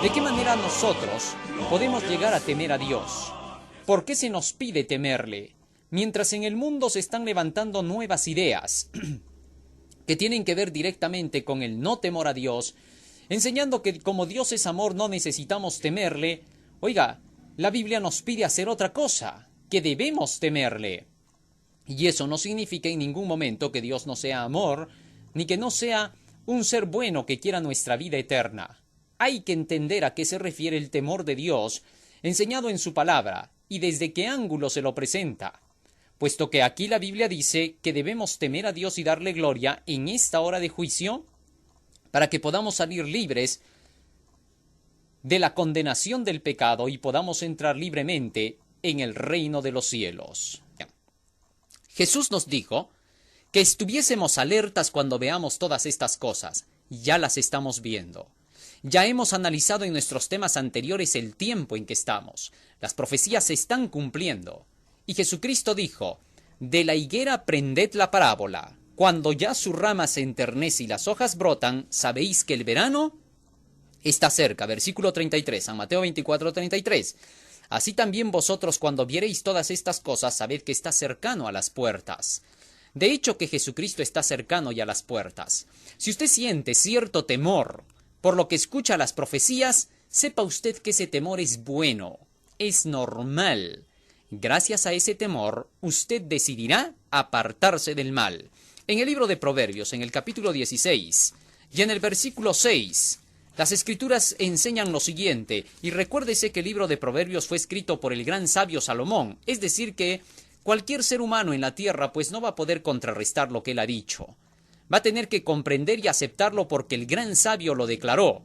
¿De qué manera nosotros podemos llegar a temer a Dios? ¿Por qué se nos pide temerle? Mientras en el mundo se están levantando nuevas ideas que tienen que ver directamente con el no temor a Dios, enseñando que como Dios es amor no necesitamos temerle. Oiga, la Biblia nos pide hacer otra cosa, que debemos temerle. Y eso no significa en ningún momento que Dios no sea amor, ni que no sea un ser bueno que quiera nuestra vida eterna. Hay que entender a qué se refiere el temor de Dios, enseñado en su palabra, y desde qué ángulo se lo presenta. Puesto que aquí la Biblia dice que debemos temer a Dios y darle gloria en esta hora de juicio, para que podamos salir libres de la condenación del pecado y podamos entrar libremente en el reino de los cielos. Jesús nos dijo que estuviésemos alertas cuando veamos todas estas cosas. Ya las estamos viendo. Ya hemos analizado en nuestros temas anteriores el tiempo en que estamos. Las profecías se están cumpliendo. Y Jesucristo dijo: de la higuera aprended la parábola. Cuando ya su rama se enternece y las hojas brotan, sabéis que el verano está cerca. Versículo 33, San Mateo 24, 33. Así también vosotros, cuando viereis todas estas cosas, sabed que está cercano a las puertas. De hecho que Jesucristo está cercano y a las puertas. Si usted siente cierto temor por lo que escucha las profecías, sepa usted que ese temor es bueno, es normal. Gracias a ese temor, usted decidirá apartarse del mal. En el libro de Proverbios, en el capítulo 16, y en el versículo 6, las Escrituras enseñan lo siguiente, y recuérdese que el libro de Proverbios fue escrito por el gran sabio Salomón, es decir que cualquier ser humano en la tierra pues no va a poder contrarrestar lo que él ha dicho. Va a tener que comprender y aceptarlo porque el gran sabio lo declaró,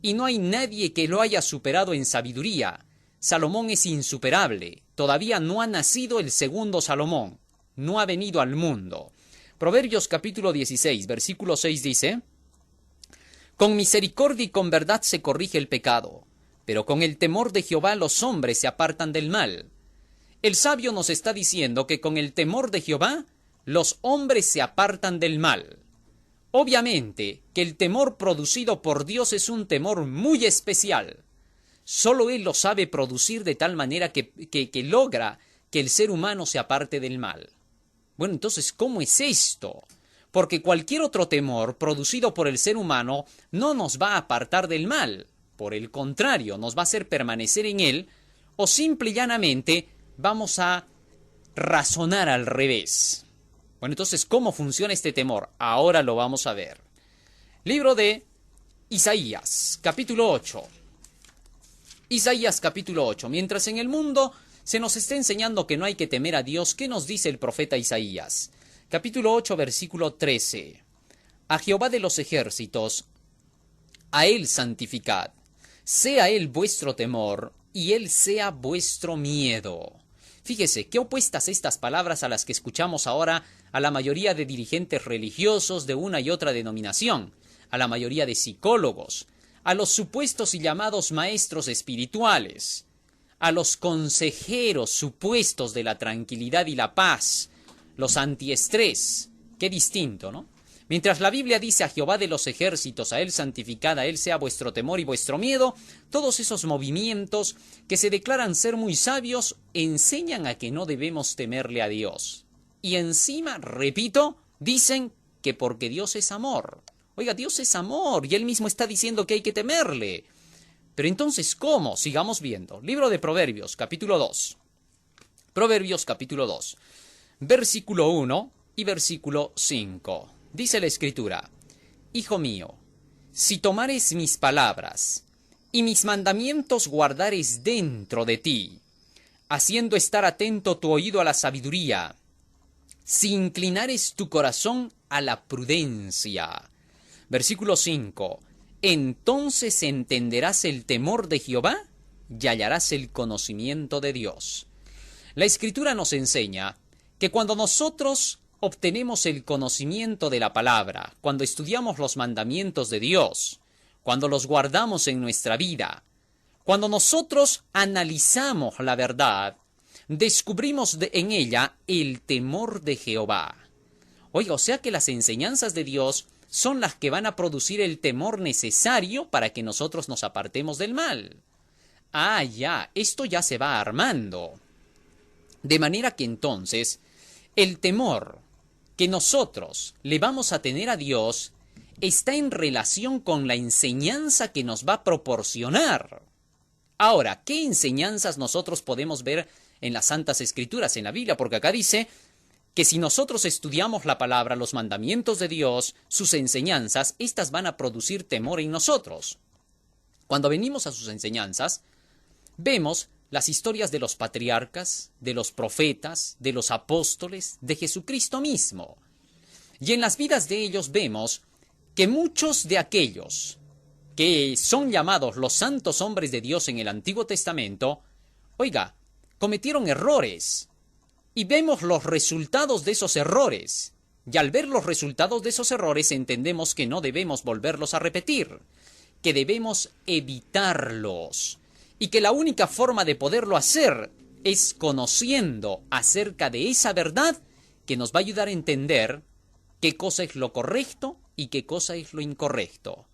y no hay nadie que lo haya superado en sabiduría. Salomón es insuperable, todavía no ha nacido el segundo Salomón, no ha venido al mundo. Proverbios capítulo 16, versículo 6 dice: con misericordia y con verdad se corrige el pecado, pero con el temor de Jehová los hombres se apartan del mal. El sabio nos está diciendo que con el temor de Jehová los hombres se apartan del mal. Obviamente que el temor producido por Dios es un temor muy especial. Solo Él lo sabe producir de tal manera que logra que el ser humano se aparte del mal. Bueno, entonces, ¿cómo es esto? Porque cualquier otro temor producido por el ser humano no nos va a apartar del mal. Por el contrario, nos va a hacer permanecer en él, o simple y llanamente vamos a razonar al revés. Bueno, entonces, ¿cómo funciona este temor? Ahora lo vamos a ver. Libro de Isaías, capítulo 8. Isaías, capítulo 8. Mientras en el mundo se nos está enseñando que no hay que temer a Dios, ¿qué nos dice el profeta Isaías? Capítulo 8, versículo 13. A Jehová de los ejércitos, a Él santificad. Sea Él vuestro temor, y Él sea vuestro miedo. Fíjese, qué opuestas estas palabras a las que escuchamos ahora a la mayoría de dirigentes religiosos de una y otra denominación, a la mayoría de psicólogos, a los supuestos y llamados maestros espirituales, a los consejeros supuestos de la tranquilidad y la paz, los antiestrés. Qué distinto, ¿no? Mientras la Biblia dice a Jehová de los ejércitos, a Él santificad, a Él sea vuestro temor y vuestro miedo, todos esos movimientos que se declaran ser muy sabios enseñan a que no debemos temerle a Dios. Y encima, repito, dicen que porque Dios es amor. Oiga, Dios es amor y Él mismo está diciendo que hay que temerle. Pero entonces, ¿cómo? Sigamos viendo. Libro de Proverbios, capítulo 2. Proverbios, capítulo 2. Versículo 1 y versículo 5. Dice la Escritura: Hijo mío, si tomares mis palabras y mis mandamientos guardares dentro de ti, haciendo estar atento tu oído a la sabiduría, si inclinares tu corazón a la prudencia. Versículo 5. Entonces entenderás el temor de Jehová y hallarás el conocimiento de Dios. La Escritura nos enseña que cuando nosotros obtenemos el conocimiento de la palabra, cuando estudiamos los mandamientos de Dios, cuando los guardamos en nuestra vida, cuando nosotros analizamos la verdad, descubrimos en ella el temor de Jehová. Oiga, o sea que las enseñanzas de Dios son las que van a producir el temor necesario para que nosotros nos apartemos del mal. Ah, ya, esto ya se va armando. De manera que entonces, el temor que nosotros le vamos a tener a Dios está en relación con la enseñanza que nos va a proporcionar. Ahora, ¿qué enseñanzas nosotros podemos ver en las Santas Escrituras, en la Biblia? Porque acá dice que si nosotros estudiamos la palabra, los mandamientos de Dios, sus enseñanzas, estas van a producir temor en nosotros. Cuando venimos a sus enseñanzas, vemos las historias de los patriarcas, de los profetas, de los apóstoles, de Jesucristo mismo. Y en las vidas de ellos vemos que muchos de aquellos que son llamados los santos hombres de Dios en el Antiguo Testamento, oiga, cometieron errores. Y vemos los resultados de esos errores. Y al ver los resultados de esos errores entendemos que no debemos volverlos a repetir, que debemos evitarlos. Y que la única forma de poderlo hacer es conociendo acerca de esa verdad que nos va a ayudar a entender qué cosa es lo correcto y qué cosa es lo incorrecto.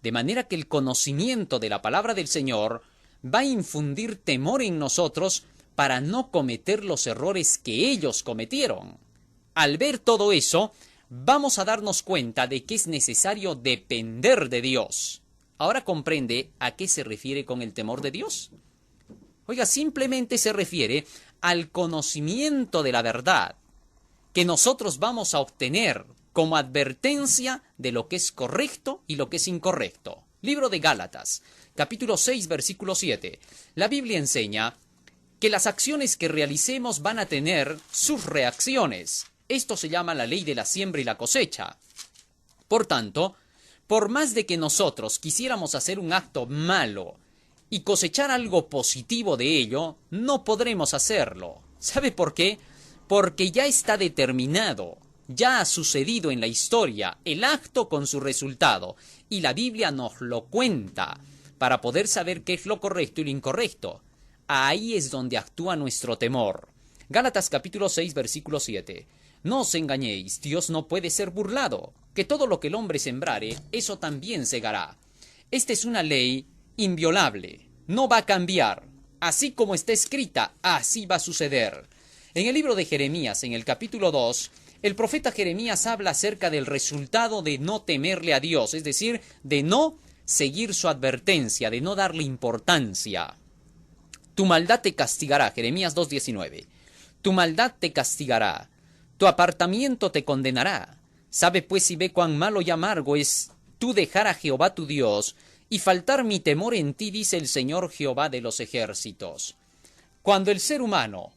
De manera que el conocimiento de la palabra del Señor va a infundir temor en nosotros para no cometer los errores que ellos cometieron. Al ver todo eso, vamos a darnos cuenta de que es necesario depender de Dios. ¿Ahora comprende a qué se refiere con el temor de Dios? Oiga, simplemente se refiere al conocimiento de la verdad que nosotros vamos a obtener como advertencia de lo que es correcto y lo que es incorrecto. Libro de Gálatas, capítulo 6, versículo 7. La Biblia enseña que las acciones que realicemos van a tener sus reacciones. Esto se llama la ley de la siembra y la cosecha. Por tanto, por más de que nosotros quisiéramos hacer un acto malo y cosechar algo positivo de ello, no podremos hacerlo. ¿Sabe por qué? Porque ya está determinado, ya ha sucedido en la historia el acto con su resultado, y la Biblia nos lo cuenta para poder saber qué es lo correcto y lo incorrecto. Ahí es donde actúa nuestro temor. Gálatas capítulo 6, versículo 7. No os engañéis, Dios no puede ser burlado, que todo lo que el hombre sembrare, eso también segará. Esta es una ley inviolable, no va a cambiar. Así como está escrita, así va a suceder. En el libro de Jeremías, en el capítulo 2, el profeta Jeremías habla acerca del resultado de no temerle a Dios, es decir, de no seguir su advertencia, de no darle importancia. Tu maldad te castigará, Jeremías 2:19. Tu maldad te castigará, tu apartamiento te condenará. Sabe pues y ve cuán malo y amargo es tú dejar a Jehová tu Dios y faltar mi temor en ti, dice el Señor Jehová de los ejércitos. Cuando el ser humano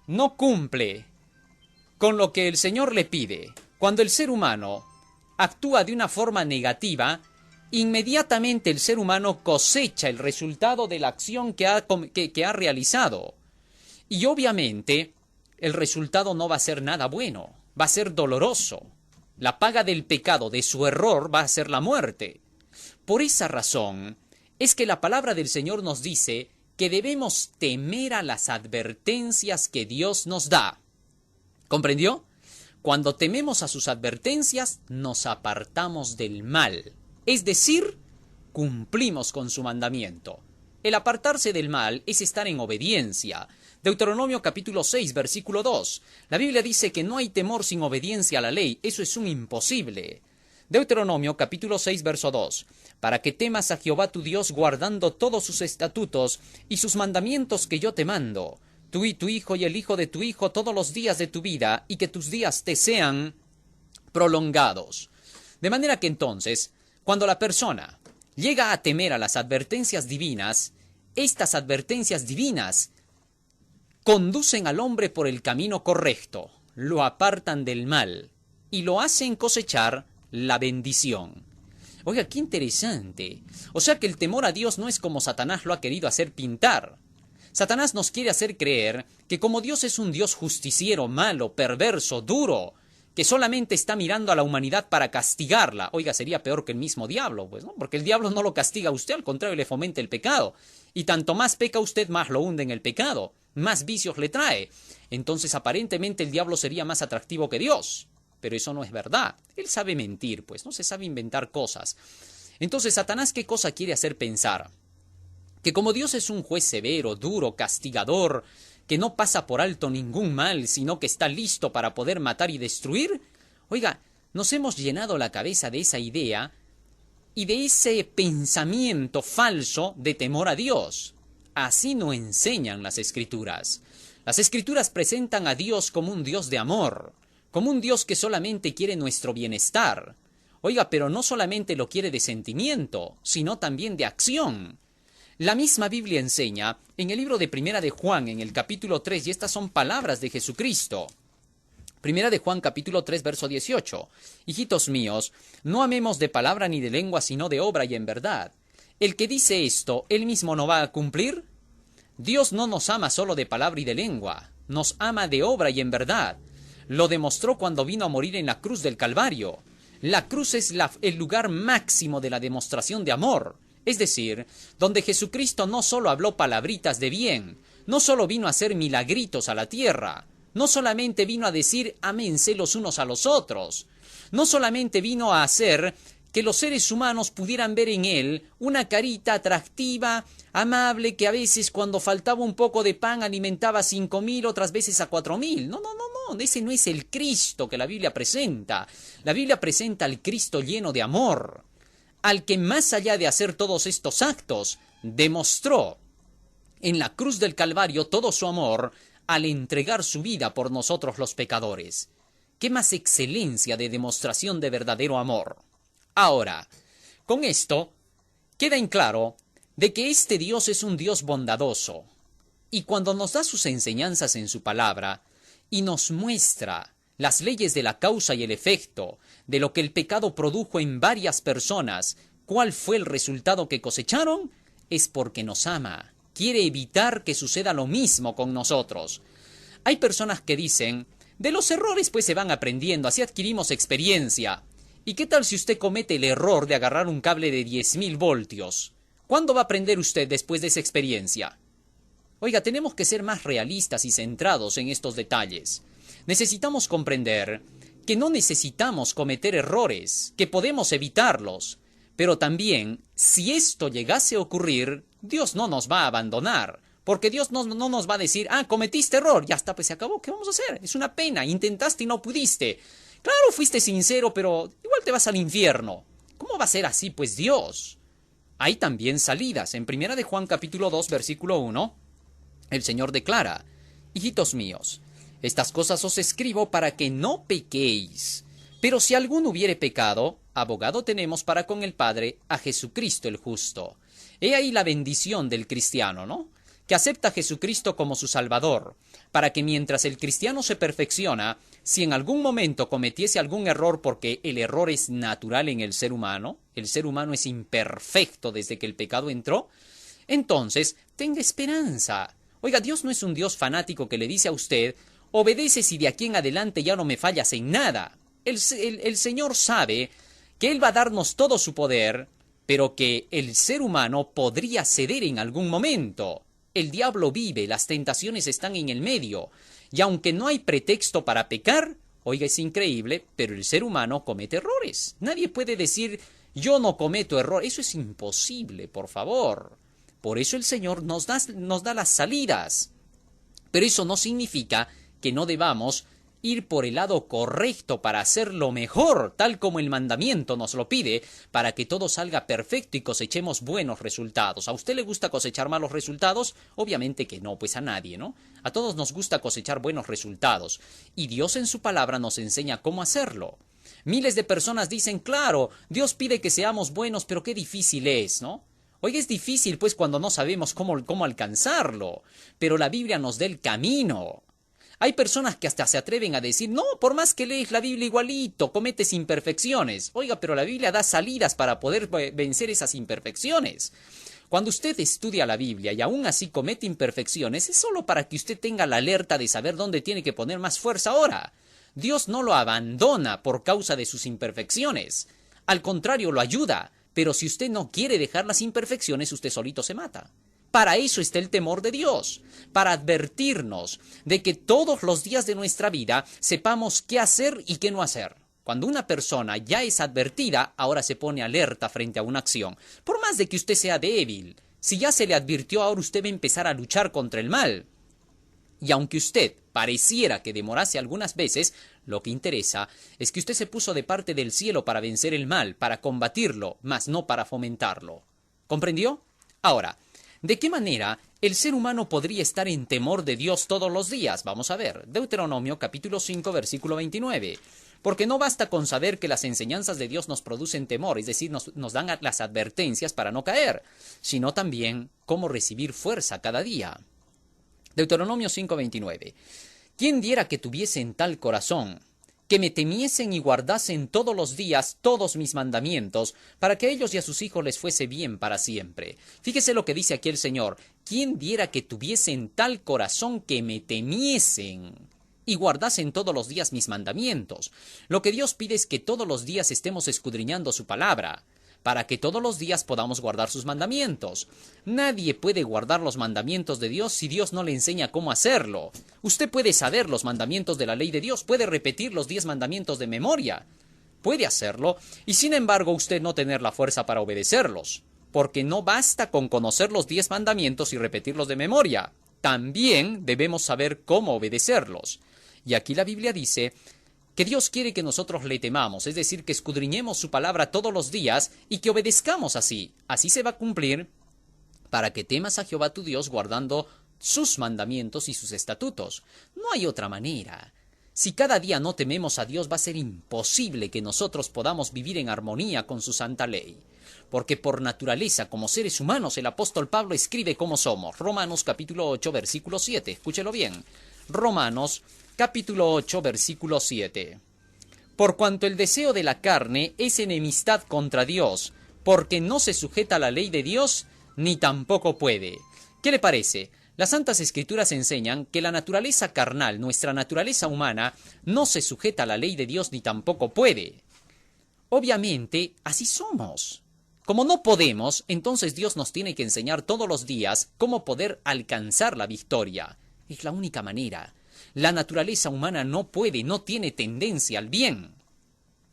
no cumple con lo que el Señor le pide, cuando el ser humano actúa de una forma negativa, inmediatamente el ser humano cosecha el resultado de la acción que ha realizado. Y obviamente el resultado no va a ser nada bueno, va a ser doloroso. La paga del pecado, de su error, va a ser la muerte. Por esa razón es que la palabra del Señor nos dice que debemos temer a las advertencias que Dios nos da. ¿Comprendió? Cuando tememos a sus advertencias, nos apartamos del mal. Es decir, cumplimos con su mandamiento. El apartarse del mal es estar en obediencia. Deuteronomio capítulo 6, versículo 2. La Biblia dice que no hay temor sin obediencia a la ley. Eso es un imposible. Deuteronomio capítulo 6, verso 2. Para que temas a Jehová tu Dios guardando todos sus estatutos y sus mandamientos que yo te mando, tú y tu hijo y el hijo de tu hijo todos los días de tu vida, y que tus días te sean prolongados. De manera que entonces, cuando la persona llega a temer a las advertencias divinas, estas advertencias divinas conducen al hombre por el camino correcto, lo apartan del mal y lo hacen cosechar la bendición. Oiga, qué interesante. O sea que el temor a Dios no es como Satanás lo ha querido hacer pintar. Satanás nos quiere hacer creer que como Dios es un Dios justiciero, malo, perverso, duro, que solamente está mirando a la humanidad para castigarla. Oiga, sería peor que el mismo diablo, pues, ¿no? Porque el diablo no lo castiga a usted, al contrario, le fomenta el pecado. Y tanto más peca usted, más lo hunde en el pecado, más vicios le trae. Entonces, aparentemente, el diablo sería más atractivo que Dios. pero eso no es verdad. Él sabe mentir, pues, no se sabe inventar cosas. Entonces, Satanás, ¿qué cosa quiere hacer pensar? Que como Dios es un juez severo, duro, castigador, que no pasa por alto ningún mal, sino que está listo para poder matar y destruir. Oiga, nos hemos llenado la cabeza de esa idea y de ese pensamiento falso de temor a Dios. Así no enseñan las Escrituras. Las Escrituras presentan a Dios como un Dios de amor, como un Dios que solamente quiere nuestro bienestar. Oiga, pero no solamente lo quiere de sentimiento, sino también de acción. La misma Biblia enseña en el libro de Primera de Juan, en el capítulo 3, y estas son palabras de Jesucristo. Primera de Juan, capítulo 3, verso 18. Hijitos míos, no amemos de palabra ni de lengua, sino de obra y en verdad. El que dice esto, ¿él mismo no va a cumplir? Dios no nos ama solo de palabra y de lengua, nos ama de obra y en verdad. Lo demostró cuando vino a morir en la cruz del Calvario. La cruz es el lugar máximo de la demostración de amor. Es decir, donde Jesucristo no solo habló palabritas de bien, no solo vino a hacer milagritos a la tierra, no solamente vino a decir ámense los unos a los otros, no solamente vino a hacer que los seres humanos pudieran ver en él una carita atractiva, amable, que a veces cuando faltaba un poco de pan alimentaba a 5,000, otras veces a 4,000. No, ese no es el Cristo que la Biblia presenta. La Biblia presenta al Cristo lleno de amor, al que más allá de hacer todos estos actos, demostró en la cruz del Calvario todo su amor al entregar su vida por nosotros los pecadores. ¿Qué más excelencia de demostración de verdadero amor? Ahora, con esto, queda en claro de que este Dios es un Dios bondadoso, y cuando nos da sus enseñanzas en su palabra, y nos muestra las leyes de la causa y el efecto, de lo que el pecado produjo en varias personas, cuál fue el resultado que cosecharon, es porque nos ama, quiere evitar que suceda lo mismo con nosotros. Hay personas que dicen, de los errores pues se van aprendiendo, así adquirimos experiencia. ¿Y qué tal si usted comete el error de agarrar un cable de 10,000 voltios? ¿Cuándo va a aprender usted después de esa experiencia? Oiga, tenemos que ser más realistas y centrados en estos detalles. Necesitamos comprender que no necesitamos cometer errores, que podemos evitarlos. Pero también, si esto llegase a ocurrir, Dios no nos va a abandonar. Porque Dios no nos va a decir, cometiste error, ya está, pues se acabó, ¿qué vamos a hacer? Es una pena, intentaste y no pudiste. Claro, fuiste sincero, pero igual te vas al infierno. ¿Cómo va a ser así, pues, Dios? Hay también salidas. En Primera de Juan capítulo 2, versículo 1, el Señor declara, hijitos míos, estas cosas os escribo para que no pequéis. Pero si alguno hubiere pecado, abogado tenemos para con el Padre a Jesucristo el justo. He ahí la bendición del cristiano, ¿no? Que acepta a Jesucristo como su Salvador, para que mientras el cristiano se perfecciona, si en algún momento cometiese algún error, porque el error es natural en el ser humano es imperfecto desde que el pecado entró, entonces tenga esperanza. Oiga, Dios no es un Dios fanático que le dice a usted, obedece si de aquí en adelante ya no me fallas en nada. El Señor sabe que Él va a darnos todo su poder, pero que el ser humano podría ceder en algún momento. El diablo vive, las tentaciones están en el medio, y aunque no hay pretexto para pecar, oiga, es increíble, pero el ser humano comete errores. Nadie puede decir, yo no cometo error. Eso es imposible, por favor. Por eso el Señor nos da las salidas. Pero eso no significa que no debamos ir por el lado correcto para hacerlo mejor, tal como el mandamiento nos lo pide, para que todo salga perfecto y cosechemos buenos resultados. ¿A usted le gusta cosechar malos resultados? Obviamente que no, pues a nadie, ¿no? A todos nos gusta cosechar buenos resultados, y Dios en su palabra nos enseña cómo hacerlo. Miles de personas dicen, claro, Dios pide que seamos buenos, pero qué difícil es, ¿no? Oiga, es difícil pues cuando no sabemos cómo alcanzarlo, pero la Biblia nos da el camino. Hay personas que hasta se atreven a decir, no, por más que lees la Biblia igualito, cometes imperfecciones. Oiga, pero la Biblia da salidas para poder vencer esas imperfecciones. Cuando usted estudia la Biblia y aún así comete imperfecciones, es solo para que usted tenga la alerta de saber dónde tiene que poner más fuerza ahora. Dios no lo abandona por causa de sus imperfecciones. Al contrario, lo ayuda. Pero si usted no quiere dejar las imperfecciones, usted solito se mata. Para eso está el temor de Dios, para advertirnos de que todos los días de nuestra vida sepamos qué hacer y qué no hacer. Cuando una persona ya es advertida, ahora se pone alerta frente a una acción. Por más de que usted sea débil, si ya se le advirtió, ahora usted va a empezar a luchar contra el mal. Y aunque usted pareciera que demorase algunas veces, lo que interesa es que usted se puso de parte del cielo para vencer el mal, para combatirlo, mas no para fomentarlo. ¿Comprendió? Ahora, ¿de qué manera el ser humano podría estar en temor de Dios todos los días? Vamos a ver, Deuteronomio capítulo 5, versículo 29. Porque no basta con saber que las enseñanzas de Dios nos producen temor, es decir, nos dan las advertencias para no caer, sino también cómo recibir fuerza cada día. Deuteronomio 5:29. ¿Quién diera que tuviesen tal corazón, que me temiesen y guardasen todos los días todos mis mandamientos, para que a ellos y a sus hijos les fuese bien para siempre? Fíjese lo que dice aquí el Señor. ¿Quién diera que tuviesen tal corazón que me temiesen y guardasen todos los días mis mandamientos? Lo que Dios pide es que todos los días estemos escudriñando su palabra, para que todos los días podamos guardar sus mandamientos. Nadie puede guardar los mandamientos de Dios si Dios no le enseña cómo hacerlo. Usted puede saber los mandamientos de la ley de Dios, puede repetir los 10 mandamientos de memoria, puede hacerlo, y sin embargo usted no tener la fuerza para obedecerlos, porque no basta con conocer los 10 mandamientos y repetirlos de memoria. También debemos saber cómo obedecerlos. Y aquí la Biblia dice que Dios quiere que nosotros le temamos, es decir, que escudriñemos su palabra todos los días y que obedezcamos así. Así se va a cumplir para que temas a Jehová tu Dios guardando sus mandamientos y sus estatutos. No hay otra manera. Si cada día no tememos a Dios, va a ser imposible que nosotros podamos vivir en armonía con su santa ley. Porque por naturaleza, como seres humanos, el apóstol Pablo escribe cómo somos. Romanos capítulo 8, versículo 7. Escúchelo bien. Romanos capítulo 8, versículo 7. Por cuanto el deseo de la carne es enemistad contra Dios, porque no se sujeta a la ley de Dios, ni tampoco puede. ¿Qué le parece? Las Santas Escrituras enseñan que la naturaleza carnal, nuestra naturaleza humana, no se sujeta a la ley de Dios ni tampoco puede. Obviamente, así somos. Como no podemos, entonces Dios nos tiene que enseñar todos los días cómo poder alcanzar la victoria. Es la única manera. La naturaleza humana no puede, no tiene tendencia al bien.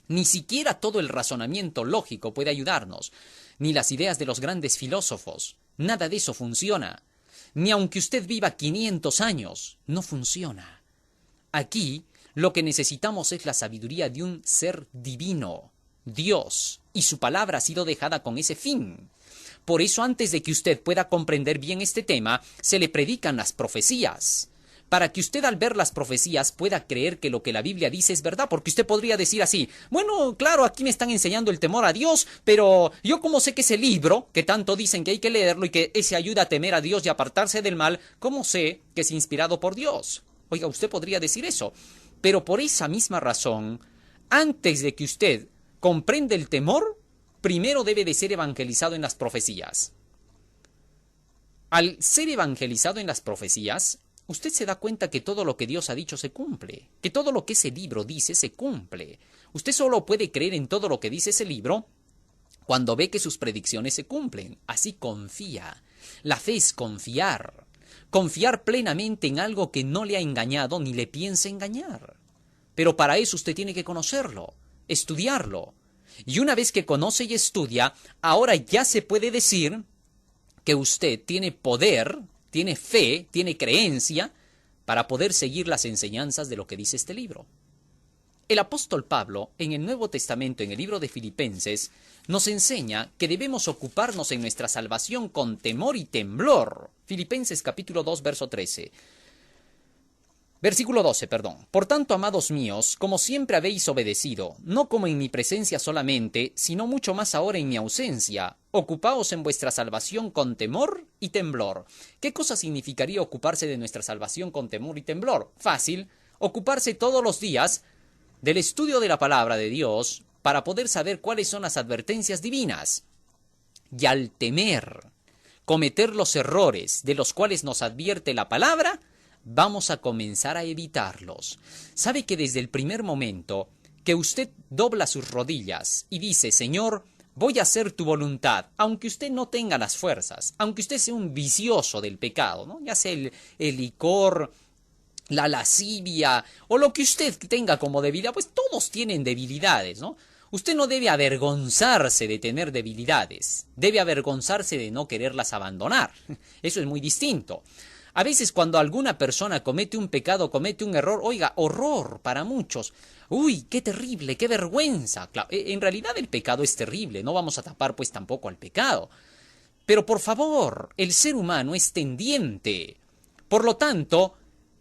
Ni siquiera todo el razonamiento lógico puede ayudarnos, ni las ideas de los grandes filósofos. Nada de eso funciona. Ni aunque usted viva 500 años, no funciona. Aquí lo que necesitamos es la sabiduría de un ser divino, Dios, y su palabra ha sido dejada con ese fin. Por eso, antes de que usted pueda comprender bien este tema, se le predican las profecías, para que usted al ver las profecías pueda creer que lo que la Biblia dice es verdad, porque usted podría decir así, bueno, claro, aquí me están enseñando el temor a Dios, pero yo como sé que ese libro, que tanto dicen que hay que leerlo y que ese ayuda a temer a Dios y apartarse del mal, ¿cómo sé que es inspirado por Dios? Oiga, usted podría decir eso, pero por esa misma razón, antes de que usted comprenda el temor, primero debe de ser evangelizado en las profecías. Al ser evangelizado en las profecías, usted se da cuenta que todo lo que Dios ha dicho se cumple, que todo lo que ese libro dice se cumple. Usted solo puede creer en todo lo que dice ese libro cuando ve que sus predicciones se cumplen. Así confía. La fe es confiar. Confiar plenamente en algo que no le ha engañado ni le piensa engañar. Pero para eso usted tiene que conocerlo, estudiarlo. Y una vez que conoce y estudia, ahora ya se puede decir que usted tiene poder, tiene fe, tiene creencia para poder seguir las enseñanzas de lo que dice este libro. El apóstol Pablo, en el Nuevo Testamento, en el libro de Filipenses, nos enseña que debemos ocuparnos en nuestra salvación con temor y temblor. Filipenses capítulo 2, verso 13. Versículo 12, perdón. Por tanto, amados míos, como siempre habéis obedecido, no como en mi presencia solamente, sino mucho más ahora en mi ausencia, ocupaos en vuestra salvación con temor y temblor. ¿Qué cosa significaría ocuparse de nuestra salvación con temor y temblor? Fácil, ocuparse todos los días del estudio de la palabra de Dios para poder saber cuáles son las advertencias divinas. Y al temer cometer los errores de los cuales nos advierte la palabra, vamos a comenzar a evitarlos. ¿Sabe que desde el primer momento que usted dobla sus rodillas y dice, Señor, voy a hacer tu voluntad, aunque usted no tenga las fuerzas, aunque usted sea un vicioso del pecado, ¿no? Ya sea el licor, la lascivia o lo que usted tenga como debilidad, pues todos tienen debilidades, ¿no? Usted no debe avergonzarse de tener debilidades, debe avergonzarse de no quererlas abandonar. Eso es muy distinto. A veces cuando alguna persona comete un pecado, comete un error, oiga, horror para muchos. Uy, qué terrible, qué vergüenza. Claro, en realidad el pecado es terrible, no vamos a tapar pues tampoco al pecado. Pero por favor, el ser humano es tendiente. Por lo tanto,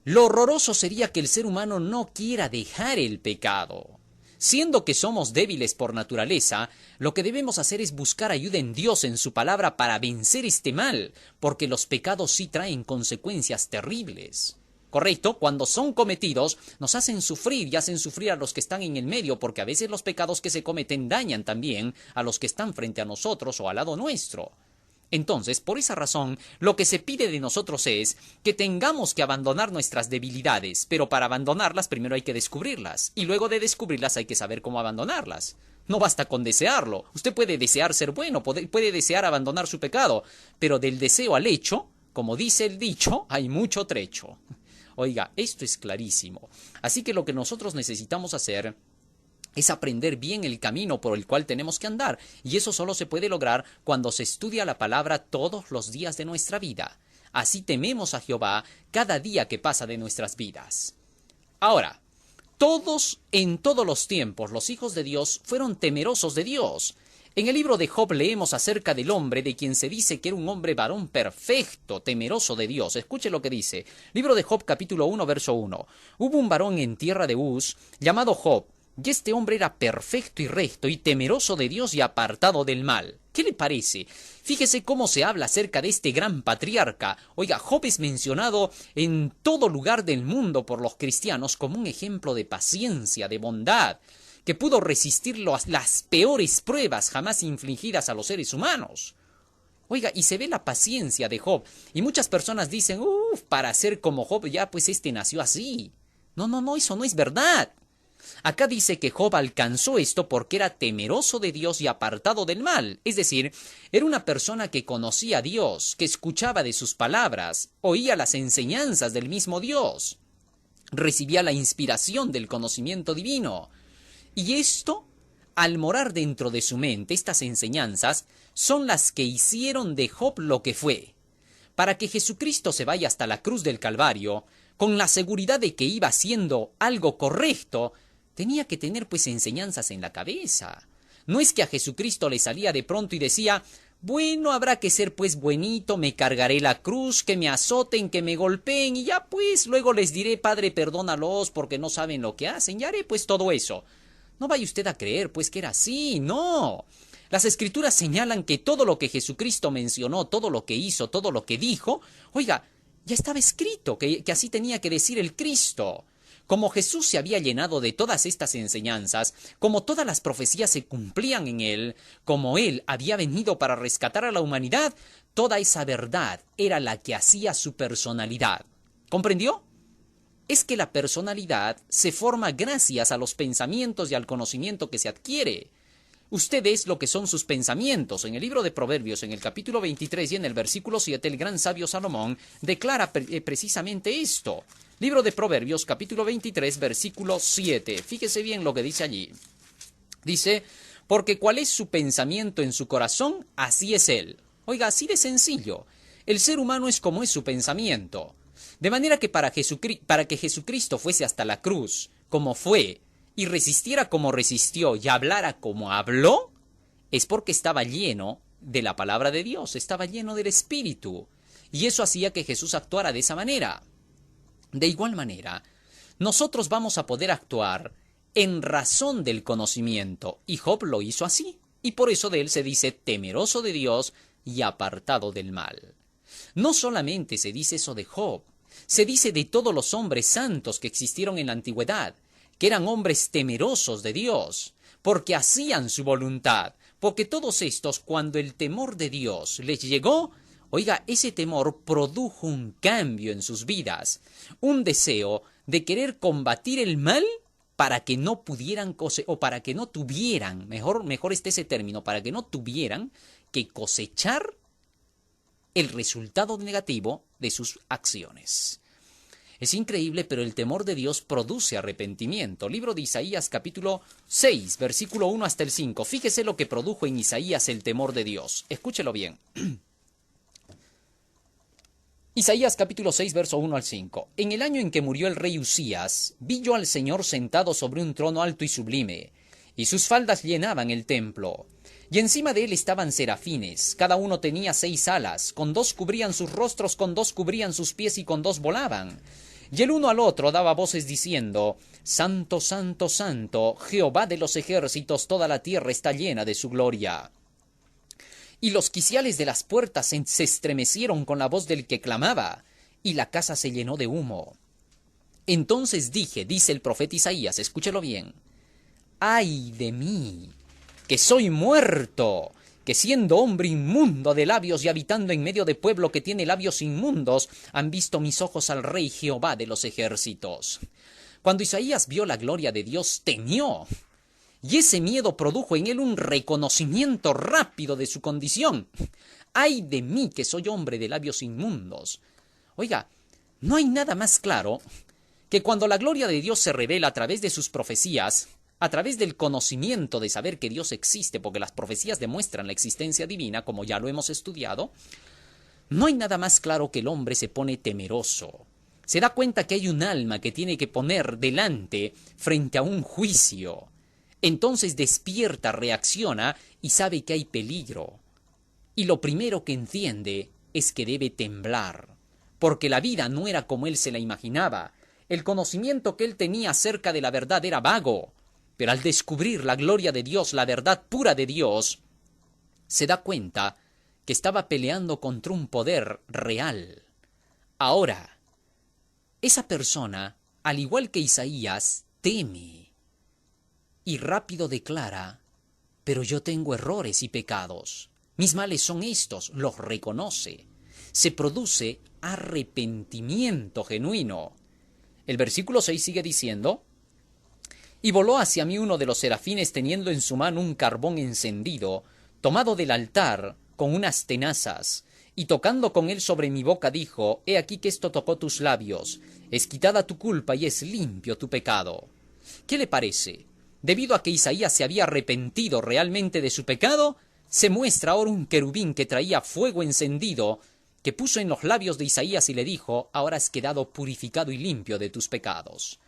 lo horroroso sería que el ser humano no quiera dejar el pecado. Siendo que somos débiles por naturaleza, lo que debemos hacer es buscar ayuda en Dios, en su palabra, para vencer este mal, porque los pecados sí traen consecuencias terribles. ¿Correcto? Cuando son cometidos, nos hacen sufrir y hacen sufrir a los que están en el medio, porque a veces los pecados que se cometen dañan también a los que están frente a nosotros o al lado nuestro. Entonces, por esa razón, lo que se pide de nosotros es que tengamos que abandonar nuestras debilidades, pero para abandonarlas primero hay que descubrirlas, y luego de descubrirlas hay que saber cómo abandonarlas. No basta con desearlo. Usted puede desear ser bueno, puede desear abandonar su pecado, pero del deseo al hecho, como dice el dicho, hay mucho trecho. Oiga, esto es clarísimo. Así que lo que nosotros necesitamos hacer es aprender bien el camino por el cual tenemos que andar, y eso solo se puede lograr cuando se estudia la palabra todos los días de nuestra vida. Así tememos a Jehová cada día que pasa de nuestras vidas. Ahora, en todos los tiempos, los hijos de Dios fueron temerosos de Dios. En el libro de Job leemos acerca del hombre de quien se dice que era un hombre varón perfecto, temeroso de Dios. Escuche lo que dice. Libro de Job, capítulo 1, verso 1. Hubo un varón en tierra de Uz, llamado Job, y este hombre era perfecto y recto y temeroso de Dios y apartado del mal. ¿Qué le parece? Fíjese cómo se habla acerca de este gran patriarca. Oiga, Job es mencionado en todo lugar del mundo por los cristianos como un ejemplo de paciencia, de bondad, que pudo resistir las peores pruebas jamás infligidas a los seres humanos. Oiga, y se ve la paciencia de Job. Y muchas personas dicen, para ser como Job, ya pues este nació así. No, eso no es verdad. Acá dice que Job alcanzó esto porque era temeroso de Dios y apartado del mal. Es decir, era una persona que conocía a Dios, que escuchaba de sus palabras, oía las enseñanzas del mismo Dios, recibía la inspiración del conocimiento divino. Y esto, al morar dentro de su mente, estas enseñanzas, son las que hicieron de Job lo que fue. Para que Jesucristo se vaya hasta la cruz del Calvario, con la seguridad de que iba haciendo algo correcto, tenía que tener pues enseñanzas en la cabeza. No es que a Jesucristo le salía de pronto y decía, bueno, habrá que ser pues buenito, me cargaré la cruz, que me azoten, que me golpeen, y ya pues luego les diré, Padre, perdónalos porque no saben lo que hacen, y haré pues todo eso. No vaya usted a creer pues que era así, no. Las Escrituras señalan que todo lo que Jesucristo mencionó, todo lo que hizo, todo lo que dijo, oiga, ya estaba escrito, que así tenía que decir el Cristo. Como Jesús se había llenado de todas estas enseñanzas, como todas las profecías se cumplían en él, como él había venido para rescatar a la humanidad, toda esa verdad era la que hacía su personalidad. ¿Comprendió? Es que la personalidad se forma gracias a los pensamientos y al conocimiento que se adquiere. Usted es lo que son sus pensamientos. En el libro de Proverbios, en el capítulo 23 y en el versículo 7, el gran sabio Salomón declara precisamente esto. Libro de Proverbios, capítulo 23, versículo 7. Fíjese bien lo que dice allí. Dice, porque cuál es su pensamiento en su corazón, así es él. Oiga, así de sencillo. El ser humano es como es su pensamiento. De manera que para que Jesucristo fuese hasta la cruz, como fue, y resistiera como resistió, y hablara como habló, es porque estaba lleno de la palabra de Dios, estaba lleno del Espíritu. Y eso hacía que Jesús actuara de esa manera. De igual manera, nosotros vamos a poder actuar en razón del conocimiento, y Job lo hizo así, y por eso de él se dice temeroso de Dios y apartado del mal. No solamente se dice eso de Job, se dice de todos los hombres santos que existieron en la antigüedad, que eran hombres temerosos de Dios, porque hacían su voluntad, porque todos estos, cuando el temor de Dios les llegó, oiga, ese temor produjo un cambio en sus vidas, un deseo de querer combatir el mal para que no pudieran o para que no tuvieran, mejor esté ese término, para que no tuvieran que cosechar el resultado negativo de sus acciones. Es increíble, pero el temor de Dios produce arrepentimiento. Libro de Isaías capítulo 6, versículo 1 hasta el 5. Fíjese lo que produjo en Isaías el temor de Dios. Escúchelo bien. Isaías capítulo 6, verso 1 al 5. En el año en que murió el rey Usías, vi yo al Señor sentado sobre un trono alto y sublime, y sus faldas llenaban el templo. Y encima de él estaban serafines, cada uno tenía 6 alas, con 2 cubrían sus rostros, con 2 cubrían sus pies y con 2 volaban. Y el uno al otro daba voces diciendo, Santo, Santo, Santo, Jehová de los ejércitos, toda la tierra está llena de su gloria. Y los quiciales de las puertas se estremecieron con la voz del que clamaba, y la casa se llenó de humo. Entonces dije, dice el profeta Isaías, escúchelo bien, ¡ay de mí, que soy muerto! Que siendo hombre inmundo de labios y habitando en medio de pueblo que tiene labios inmundos, han visto mis ojos al Rey Jehová de los ejércitos. Cuando Isaías vio la gloria de Dios, temió. Y ese miedo produjo en él un reconocimiento rápido de su condición. ¡Ay de mí, que soy hombre de labios inmundos! Oiga, no hay nada más claro que cuando la gloria de Dios se revela a través de sus profecías, a través del conocimiento de saber que Dios existe, porque las profecías demuestran la existencia divina, como ya lo hemos estudiado, no hay nada más claro que el hombre se pone temeroso. Se da cuenta que hay un alma que tiene que poner delante frente a un juicio. Entonces despierta, reacciona y sabe que hay peligro. Y lo primero que entiende es que debe temblar, porque la vida no era como él se la imaginaba. El conocimiento que él tenía acerca de la verdad era vago. Pero al descubrir la gloria de Dios, la verdad pura de Dios, se da cuenta que estaba peleando contra un poder real. Ahora, esa persona, al igual que Isaías, teme y rápido declara, pero yo tengo errores y pecados. Mis males son estos, los reconoce. Se produce arrepentimiento genuino. El versículo 6 sigue diciendo, y voló hacia mí uno de los serafines teniendo en su mano un carbón encendido, tomado del altar, con unas tenazas, y tocando con él sobre mi boca dijo, he aquí que esto tocó tus labios, es quitada tu culpa y es limpio tu pecado. ¿Qué le parece? Debido a que Isaías se había arrepentido realmente de su pecado, se muestra ahora un querubín que traía fuego encendido, que puso en los labios de Isaías y le dijo, ahora has quedado purificado y limpio de tus pecados.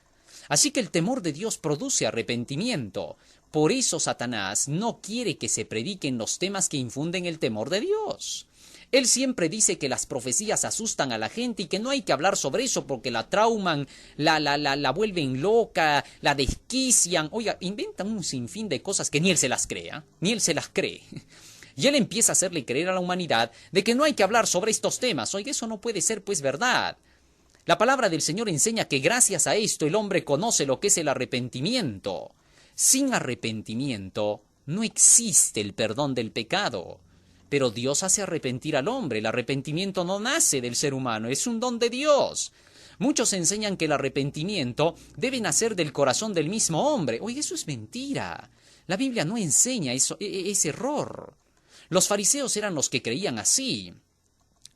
Así que el temor de Dios produce arrepentimiento. Por eso Satanás no quiere que se prediquen los temas que infunden el temor de Dios. Él siempre dice que las profecías asustan a la gente y que no hay que hablar sobre eso porque la trauman, la vuelven loca, la desquician. Oiga, inventan un sinfín de cosas que ni él se las crea, ni él se las cree. Y él empieza a hacerle creer a la humanidad de que no hay que hablar sobre estos temas. Oiga, eso no puede ser pues verdad. La palabra del Señor enseña que gracias a esto el hombre conoce lo que es el arrepentimiento. Sin arrepentimiento no existe el perdón del pecado. Pero Dios hace arrepentir al hombre. El arrepentimiento no nace del ser humano, es un don de Dios. Muchos enseñan que el arrepentimiento debe nacer del corazón del mismo hombre. Oye, eso es mentira. La Biblia no enseña eso, es error. Los fariseos eran los que creían así.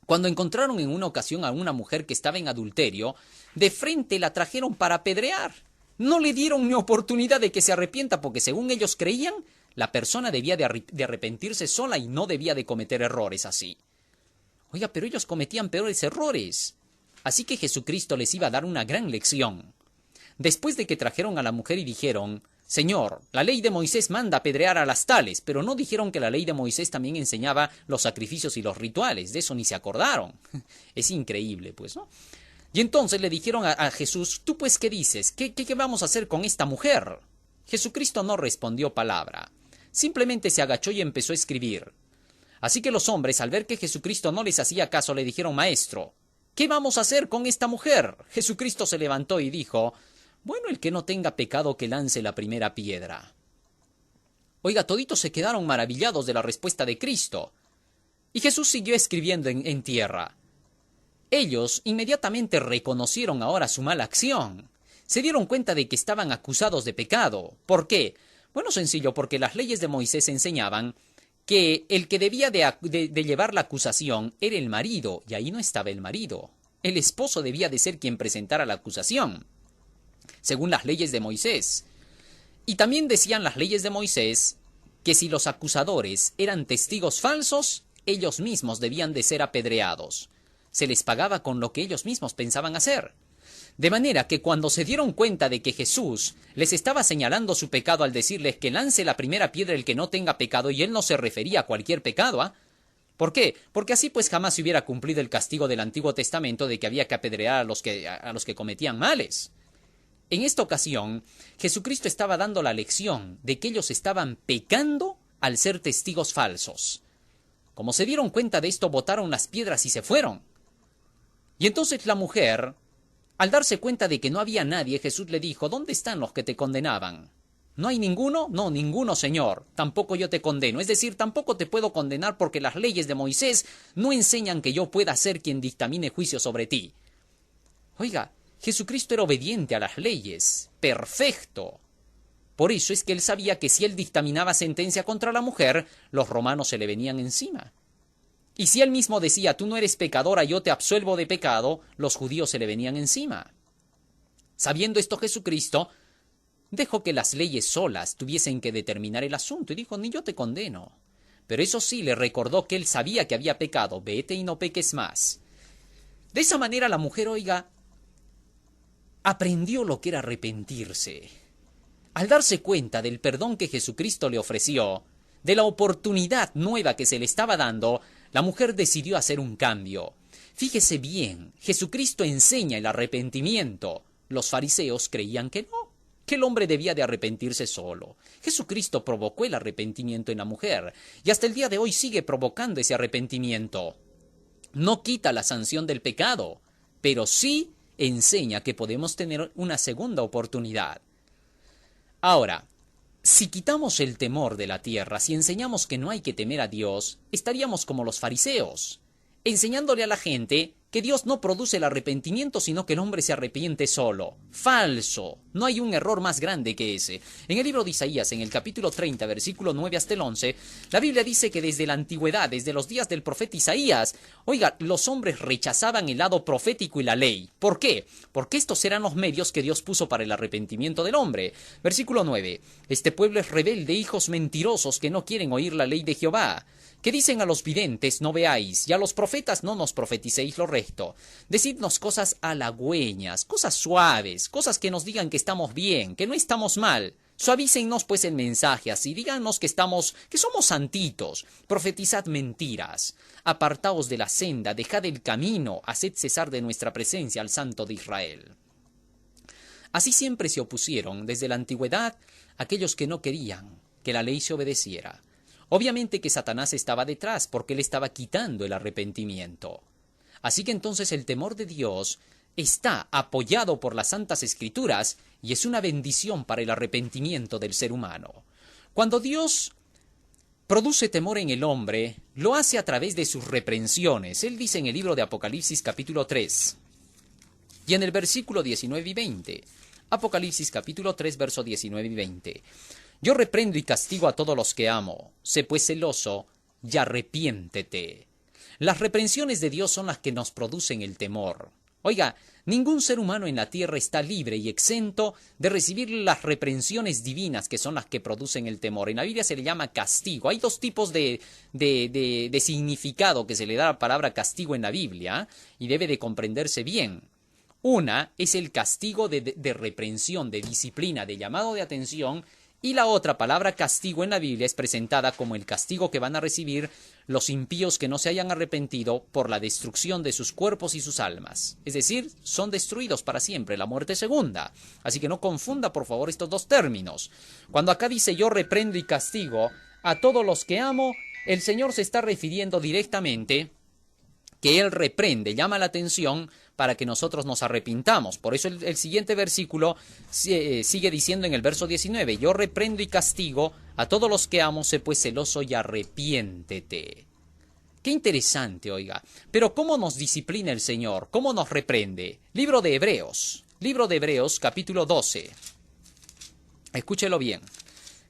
Cuando encontraron en una ocasión a una mujer que estaba en adulterio, de frente la trajeron para apedrear. No le dieron ni oportunidad de que se arrepienta porque según ellos creían, la persona debía de arrepentirse sola y no debía de cometer errores así. Oiga, pero ellos cometían peores errores. Así que Jesucristo les iba a dar una gran lección. Después de que trajeron a la mujer y dijeron, Señor, la ley de Moisés manda apedrear a las tales, pero no dijeron que la ley de Moisés también enseñaba los sacrificios y los rituales, de eso ni se acordaron. Es increíble, pues, ¿no? Y entonces le dijeron a Jesús, ¿tú pues qué dices? ¿Qué vamos a hacer con esta mujer? Jesucristo no respondió palabra, simplemente se agachó y empezó a escribir. Así que los hombres, al ver que Jesucristo no les hacía caso, le dijeron, Maestro, ¿qué vamos a hacer con esta mujer? Jesucristo se levantó y dijo, bueno, el que no tenga pecado que lance la primera piedra. Oiga, toditos se quedaron maravillados de la respuesta de Cristo. Y Jesús siguió escribiendo en tierra. Ellos inmediatamente reconocieron ahora su mala acción. se dieron cuenta de que estaban acusados de pecado. ¿Por qué? Bueno, sencillo, porque las leyes de Moisés enseñaban que el que debía de llevar la acusación era el marido, y ahí no estaba el marido. El esposo debía de ser quien presentara la acusación, según las leyes de Moisés. Y también decían las leyes de Moisés que si los acusadores eran testigos falsos, ellos mismos debían de ser apedreados. Se les pagaba con lo que ellos mismos pensaban hacer. De manera que cuando se dieron cuenta de que Jesús les estaba señalando su pecado al decirles que lance la primera piedra el que no tenga pecado, y él no se refería a cualquier pecado, ¿ah? ¿Por qué? Porque así pues jamás se hubiera cumplido el castigo del Antiguo Testamento de que había que apedrear a los que cometían males. En esta ocasión, Jesucristo estaba dando la lección de que ellos estaban pecando al ser testigos falsos. Como se dieron cuenta de esto, botaron las piedras y se fueron. Y entonces la mujer, al darse cuenta de que no había nadie, Jesús le dijo: ¿dónde están los que te condenaban? ¿No hay ninguno? No, ninguno, Señor. Tampoco yo te condeno. Es decir, tampoco te puedo condenar porque las leyes de Moisés no enseñan que yo pueda ser quien dictamine juicio sobre ti. Oiga, Jesucristo era obediente a las leyes, perfecto. Por eso es que él sabía que si él dictaminaba sentencia contra la mujer, los romanos se le venían encima. Y si él mismo decía: tú no eres pecadora, yo te absuelvo de pecado, los judíos se le venían encima. Sabiendo esto, Jesucristo dejó que las leyes solas tuviesen que determinar el asunto y dijo: ni yo te condeno. Pero eso sí, le recordó que él sabía que había pecado: vete y no peques más. De esa manera la mujer, oiga, aprendió lo que era arrepentirse. Al darse cuenta del perdón que Jesucristo le ofreció, de la oportunidad nueva que se le estaba dando, la mujer decidió hacer un cambio. Fíjese bien, Jesucristo enseña el arrepentimiento. Los fariseos creían que no, que el hombre debía de arrepentirse solo. Jesucristo provocó el arrepentimiento en la mujer, y hasta el día de hoy sigue provocando ese arrepentimiento. No quita la sanción del pecado, pero sí enseña que podemos tener una segunda oportunidad. Ahora, si quitamos el temor de la tierra, si enseñamos que no hay que temer a Dios, estaríamos como los fariseos, enseñándole a la gente que Dios no produce el arrepentimiento, sino que el hombre se arrepiente solo. ¡Falso! No hay un error más grande que ese. En el libro de Isaías, en el capítulo 30, versículo 9 hasta el 11, la Biblia dice que desde la antigüedad, desde los días del profeta Isaías, oiga, los hombres rechazaban el lado profético y la ley. ¿Por qué? Porque estos eran los medios que Dios puso para el arrepentimiento del hombre. Versículo 9. Este pueblo es rebelde, hijos mentirosos que no quieren oír la ley de Jehová. Que dicen a los videntes: no veáis, y a los profetas: no nos profeticéis lo recto. Decidnos cosas halagüeñas, cosas suaves, cosas que nos digan que estamos bien, que no estamos mal. Suavícennos pues el mensaje, así díganos que somos santitos. Profetizad mentiras. Apartaos de la senda, dejad el camino, haced cesar de nuestra presencia al Santo de Israel. Así siempre se opusieron desde la antigüedad aquellos que no querían que la ley se obedeciera. Obviamente que Satanás estaba detrás porque él estaba quitando el arrepentimiento. Así que entonces el temor de Dios está apoyado por las Santas Escrituras y es una bendición para el arrepentimiento del ser humano. Cuando Dios produce temor en el hombre, lo hace a través de sus reprensiones. Él dice en el libro de Apocalipsis capítulo 3 y en el versículo 19 y 20. Apocalipsis capítulo 3, verso 19 y 20. Yo reprendo y castigo a todos los que amo. Sé pues celoso y arrepiéntete. Las reprensiones de Dios son las que nos producen el temor. Oiga, ningún ser humano en la tierra está libre y exento de recibir las reprensiones divinas que son las que producen el temor. En la Biblia se le llama castigo. Hay dos tipos de significado que se le da a la palabra castigo en la Biblia y debe de comprenderse bien. Una es el castigo de reprensión, de disciplina, de llamado de atención. Y la otra palabra castigo en la Biblia es presentada como el castigo que van a recibir los impíos que no se hayan arrepentido por la destrucción de sus cuerpos y sus almas. Es decir, son destruidos para siempre, la muerte segunda. Así que no confunda por favor estos dos términos. Cuando acá dice yo reprendo y castigo a todos los que amo, el Señor se está refiriendo directamente que Él reprende, llama la atención para que nosotros nos arrepintamos. Por eso el siguiente versículo sigue diciendo en el verso 19, yo reprendo y castigo a todos los que amo, sé pues celoso y arrepiéntete. Qué interesante, oiga. Pero ¿cómo nos disciplina el Señor? ¿Cómo nos reprende? Libro de Hebreos, Libro de Hebreos, capítulo 12. Escúchelo bien.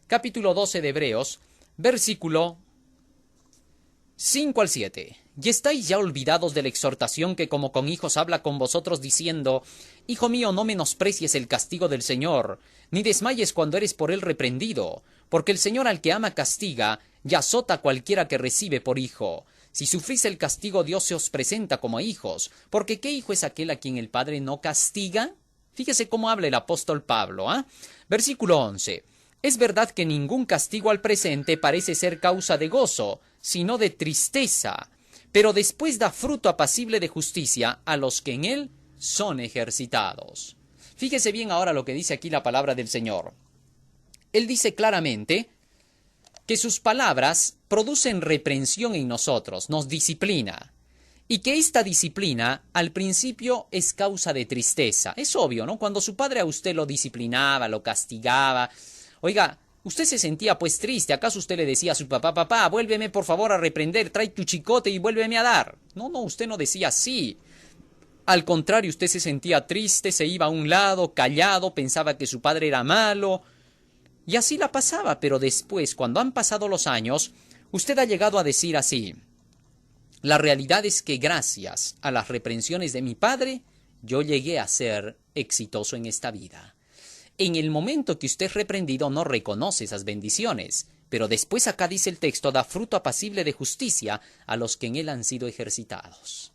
Capítulo 12 de Hebreos, versículo 5 al 7. Y estáis ya olvidados de la exhortación que como con hijos habla con vosotros diciendo: Hijo mío, no menosprecies el castigo del Señor, ni desmayes cuando eres por él reprendido, porque el Señor al que ama castiga, y azota a cualquiera que recibe por hijo. Si sufrís el castigo, Dios se os presenta como a hijos, porque ¿qué hijo es aquel a quien el Padre no castiga? Fíjese cómo habla el apóstol Pablo, Versículo 11. Es verdad que ningún castigo al presente parece ser causa de gozo, sino de tristeza, pero después da fruto apacible de justicia a los que en él son ejercitados. Fíjese bien ahora lo que dice aquí la palabra del Señor. Él dice claramente que sus palabras producen reprensión en nosotros, nos disciplina, y que esta disciplina al principio es causa de tristeza. Es obvio, ¿no? Cuando su padre a usted lo disciplinaba, lo castigaba, oiga, usted se sentía pues triste. ¿Acaso usted le decía a su papá: papá, vuélveme por favor a reprender, trae tu chicote y vuélveme a dar? No, usted no decía así. Al contrario, usted se sentía triste, se iba a un lado, callado, pensaba que su padre era malo, y así la pasaba. Pero después, cuando han pasado los años, usted ha llegado a decir así: la realidad es que gracias a las reprensiones de mi padre, yo llegué a ser exitoso en esta vida. En el momento que usted es reprendido no reconoce esas bendiciones, pero después acá dice el texto: da fruto apacible de justicia a los que en él han sido ejercitados.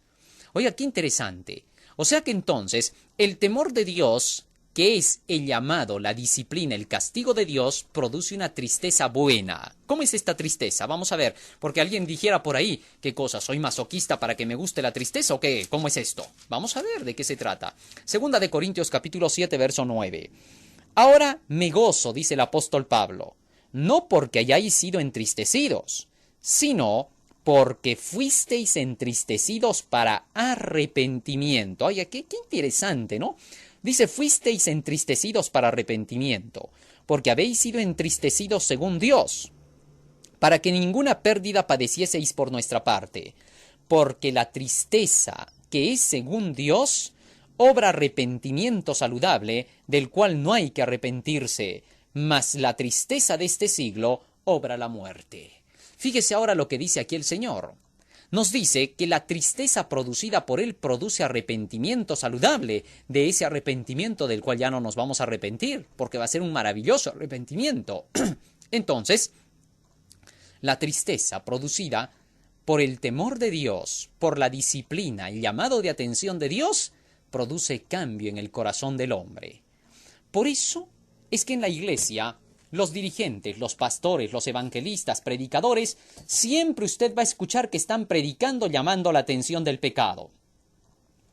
Oiga, qué interesante. O sea que entonces el temor de Dios, que es el llamado, la disciplina, el castigo de Dios, produce una tristeza buena. ¿Cómo es esta tristeza? Vamos a ver, porque alguien dijera por ahí: ¿qué cosa? ¿Soy masoquista para que me guste la tristeza o qué? ¿Cómo es esto? Vamos a ver de qué se trata. Segunda de Corintios capítulo 7, verso 9. Ahora me gozo, dice el apóstol Pablo, no porque hayáis sido entristecidos, sino porque fuisteis entristecidos para arrepentimiento. Oye, qué interesante, ¿no? Dice: fuisteis entristecidos para arrepentimiento, porque habéis sido entristecidos según Dios, para que ninguna pérdida padecieseis por nuestra parte, porque la tristeza que es según Dios obra arrepentimiento saludable, del cual no hay que arrepentirse, mas la tristeza de este siglo obra la muerte. Fíjese ahora lo que dice aquí el Señor. Nos dice que la tristeza producida por él produce arrepentimiento saludable, de ese arrepentimiento del cual ya no nos vamos a arrepentir, porque va a ser un maravilloso arrepentimiento. Entonces, la tristeza producida por el temor de Dios, por la disciplina, el llamado de atención de Dios, produce cambio en el corazón del hombre. Por eso es que en la iglesia, los dirigentes, los pastores, los evangelistas, predicadores, siempre usted va a escuchar que están predicando llamando la atención del pecado.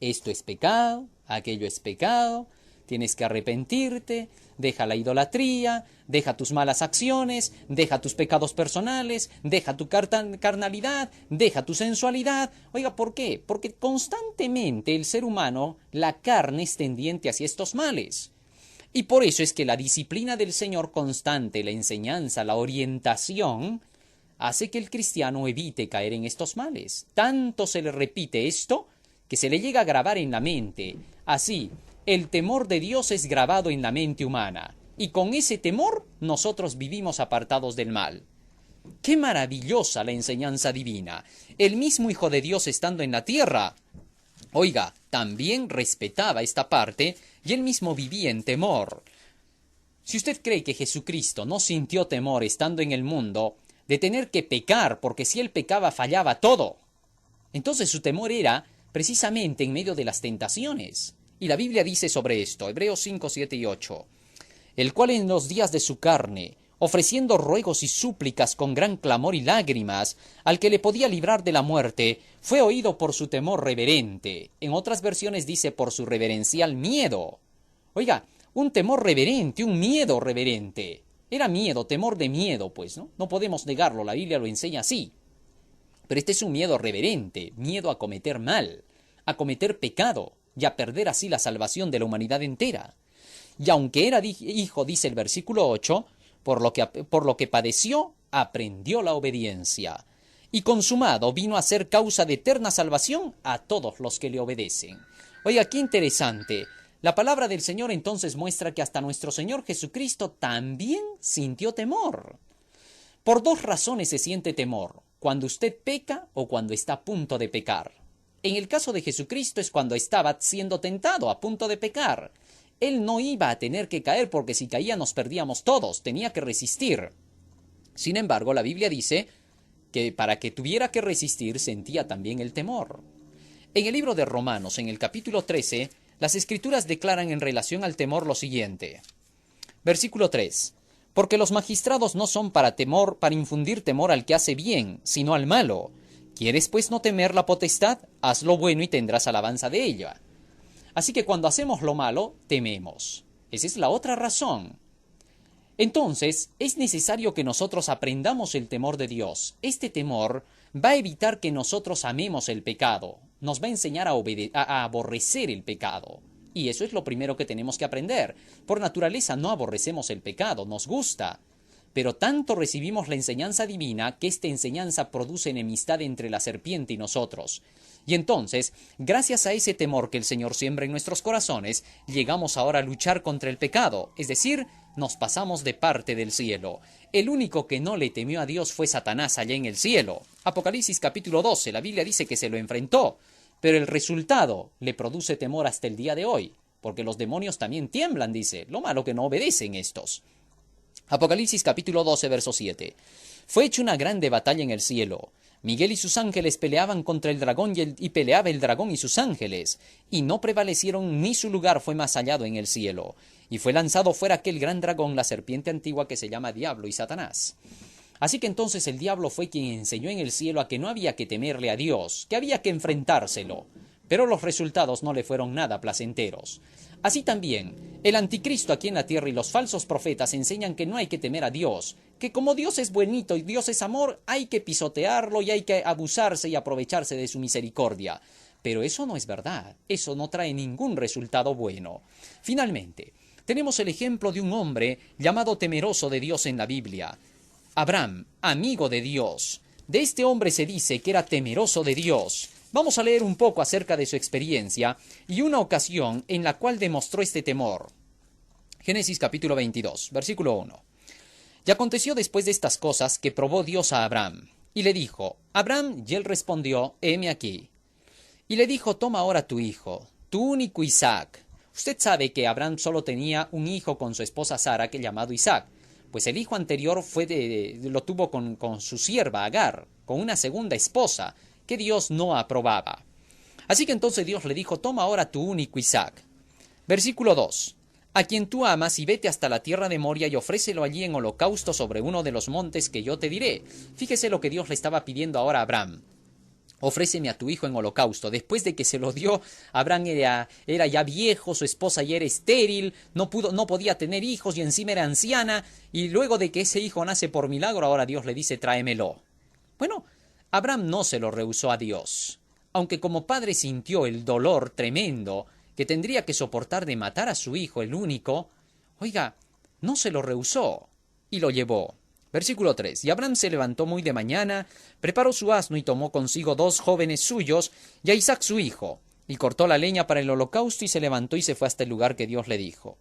Esto es pecado, aquello es pecado, tienes que arrepentirte, deja la idolatría, deja tus malas acciones, deja tus pecados personales, deja tu carnalidad, deja tu sensualidad. Oiga, ¿por qué? Porque constantemente el ser humano, la carne es tendiente hacia estos males. Y por eso es que la disciplina del Señor constante, la enseñanza, la orientación, hace que el cristiano evite caer en estos males. Tanto se le repite esto que se le llega a grabar en la mente. Así, el temor de Dios es grabado en la mente humana, y con ese temor nosotros vivimos apartados del mal. ¡Qué maravillosa la enseñanza divina! El mismo Hijo de Dios estando en la tierra, oiga, también respetaba esta parte y él mismo vivía en temor. Si usted cree que Jesucristo no sintió temor estando en el mundo de tener que pecar, porque si él pecaba fallaba todo, entonces su temor era precisamente en medio de las tentaciones. Y la Biblia dice sobre esto, Hebreos 5, 7 y 8, el cual en los días de su carne, ofreciendo ruegos y súplicas con gran clamor y lágrimas, al que le podía librar de la muerte, fue oído por su temor reverente. En otras versiones dice por su reverencial miedo. Oiga, un temor reverente, un miedo reverente. Era miedo, temor de miedo, pues, ¿no? No podemos negarlo, la Biblia lo enseña así. Pero este es un miedo reverente, miedo a cometer mal, a cometer pecado, y a perder así la salvación de la humanidad entera. Y aunque era hijo, dice el versículo 8, por lo que padeció, aprendió la obediencia. Y consumado vino a ser causa de eterna salvación a todos los que le obedecen. Oiga, qué interesante. La palabra del Señor entonces muestra que hasta nuestro Señor Jesucristo también sintió temor. Por dos razones se siente temor: cuando usted peca o cuando está a punto de pecar. En el caso de Jesucristo es cuando estaba siendo tentado, a punto de pecar. Él no iba a tener que caer porque si caía nos perdíamos todos, tenía que resistir. Sin embargo, la Biblia dice que para que tuviera que resistir sentía también el temor. En el libro de Romanos, en el capítulo 13, las Escrituras declaran en relación al temor lo siguiente. Versículo 3. Porque los magistrados no son para infundir temor al que hace bien, sino al malo. ¿Quieres pues no temer la potestad? Haz lo bueno y tendrás alabanza de ella. Así que cuando hacemos lo malo, tememos. Esa es la otra razón. Entonces, es necesario que nosotros aprendamos el temor de Dios. Este temor va a evitar que nosotros amemos el pecado. Nos va a enseñar a aborrecer el pecado. Y eso es lo primero que tenemos que aprender. Por naturaleza no aborrecemos el pecado, nos gusta. Pero tanto recibimos la enseñanza divina que esta enseñanza produce enemistad entre la serpiente y nosotros. Y entonces, gracias a ese temor que el Señor siembra en nuestros corazones, llegamos ahora a luchar contra el pecado, es decir, nos pasamos de parte del cielo. El único que no le temió a Dios fue Satanás allá en el cielo. Apocalipsis capítulo 12, la Biblia dice que se lo enfrentó, pero el resultado le produce temor hasta el día de hoy, porque los demonios también tiemblan, dice, lo malo que no obedecen estos. Apocalipsis capítulo 12, verso 7. Fue hecha una grande batalla en el cielo. Miguel y sus ángeles peleaban contra el dragón y peleaba el dragón y sus ángeles, y no prevalecieron ni su lugar fue más hallado en el cielo. Y fue lanzado fuera aquel gran dragón, la serpiente antigua que se llama Diablo y Satanás. Así que entonces el diablo fue quien enseñó en el cielo a que no había que temerle a Dios, que había que enfrentárselo. Pero los resultados no le fueron nada placenteros. Así también, el anticristo aquí en la tierra y los falsos profetas enseñan que no hay que temer a Dios, que como Dios es buenito y Dios es amor, hay que pisotearlo y hay que abusarse y aprovecharse de su misericordia. Pero eso no es verdad, eso no trae ningún resultado bueno. Finalmente, tenemos el ejemplo de un hombre llamado temeroso de Dios en la Biblia. Abraham, amigo de Dios. De este hombre se dice que era temeroso de Dios. Vamos a leer un poco acerca de su experiencia y una ocasión en la cual demostró este temor. Génesis capítulo 22, versículo 1. Y aconteció después de estas cosas que probó Dios a Abraham, y le dijo, Abraham, y él respondió, heme aquí. Y le dijo, toma ahora tu hijo, tu único Isaac. Usted sabe que Abraham solo tenía un hijo con su esposa Sara, que llamado Isaac, pues el hijo anterior lo tuvo con su sierva Agar, con una segunda esposa, que Dios no aprobaba. Así que entonces Dios le dijo, toma ahora tu único Isaac. Versículo 2. A quien tú amas y vete hasta la tierra de Moria y ofrécelo allí en holocausto sobre uno de los montes que yo te diré. Fíjese lo que Dios le estaba pidiendo ahora a Abraham. Ofréceme a tu hijo en holocausto. Después de que se lo dio, Abraham era ya viejo, su esposa ya era estéril, no podía tener hijos y encima era anciana, y luego de que ese hijo nace por milagro, ahora Dios le dice, tráemelo. Bueno, Abraham no se lo rehusó a Dios, aunque como padre sintió el dolor tremendo que tendría que soportar de matar a su hijo, el único. Oiga, no se lo rehusó y lo llevó. Versículo 3. Y Abraham se levantó muy de mañana, preparó su asno y tomó consigo 2 jóvenes suyos y a Isaac su hijo, y cortó la leña para el holocausto y se levantó y se fue hasta el lugar que Dios le dijo.